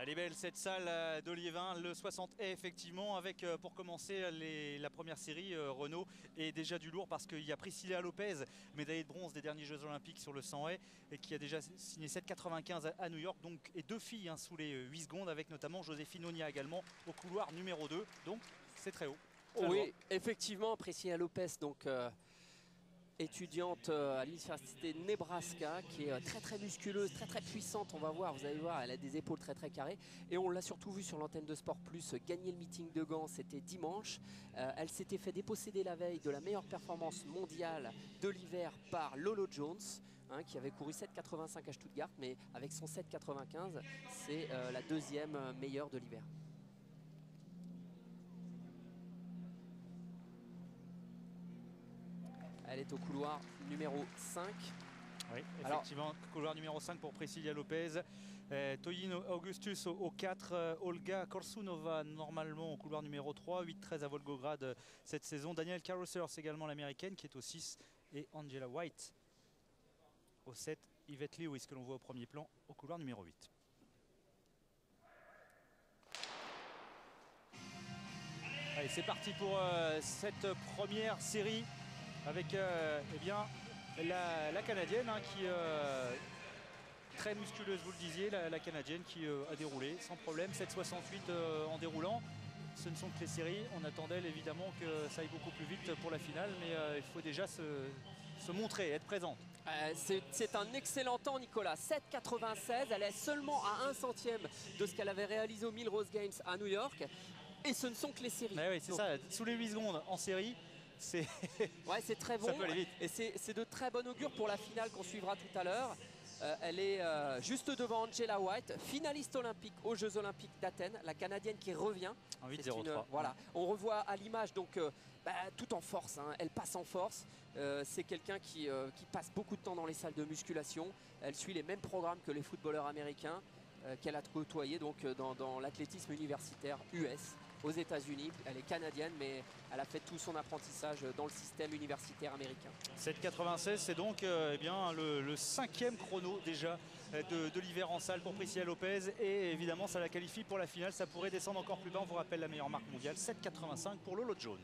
Elle est belle cette salle d'Oliévin, le 60 est effectivement avec pour commencer la première série Renault et déjà du lourd parce qu'il y a Priscilla Lopez, médaillée de bronze des derniers Jeux Olympiques sur le 100 haies et qui a déjà signé 7,95 à New York, donc, et deux filles sous les 8 secondes avec notamment Joséphine Onia également au couloir numéro 2, donc c'est très haut. Très oui, loin. effectivement, Priscilla Lopez, donc étudiante à l'université de Nebraska, qui est très musculeuse, très puissante. On va voir, vous allez voir, elle a des épaules très carrées. Et on l'a surtout vu sur l'antenne de Sport Plus gagner le meeting de Gand, c'était dimanche. Elle s'était fait déposséder la veille de la meilleure performance mondiale de l'hiver par Lolo Jones, qui avait couru 7,85 à Stuttgart, mais avec son 7,95, c'est la deuxième meilleure de l'hiver. Elle est au couloir numéro 5. Oui, effectivement, couloir numéro 5 pour Priscilla Lopez. Toyin Augustus au 4, Olga Korsunova normalement au couloir numéro 3, 8-13 à Volgograd cette saison. Danielle Carruthers également l'américaine qui est au 6 et Angela White au 7. Yvette Lewis que l'on voit au premier plan au couloir numéro 8. Allez, c'est parti pour cette première série avec eh bien, la Canadienne qui très musculeuse, vous le disiez, la Canadienne qui a déroulé sans problème 7,68 en déroulant. Ce ne sont que les séries. On attend d'elle évidemment que ça aille beaucoup plus vite pour la finale, mais il faut déjà se montrer, être présente. C'est un excellent temps, Nicolas. 7,96, elle est seulement à 1 centième de ce qu'elle avait réalisé au Millrose Games à New York. Et ce ne sont que les séries. Oui, c'est ça, sous les 8 secondes en série. C'est très bon. Ça peut aller vite. Et c'est de très bon augure pour la finale qu'on suivra tout à l'heure. Elle est juste devant Angela White, finaliste olympique aux Jeux Olympiques d'Athènes, la Canadienne qui revient. En 8,03. Voilà. On revoit à l'image donc tout en force. Elle passe en force. C'est quelqu'un qui passe beaucoup de temps dans les salles de musculation. Elle suit les mêmes programmes que les footballeurs américains qu'elle a côtoyé donc dans l'athlétisme universitaire US. Aux États-Unis, elle est canadienne, mais elle a fait tout son apprentissage dans le système universitaire américain. 7,96, c'est donc eh bien, le 5e chrono déjà de l'hiver en salle pour Priscilla Lopez. Et évidemment, ça la qualifie pour la finale. Ça pourrait descendre encore plus bas. On vous rappelle la meilleure marque mondiale, 7,85 pour Lolo Jones.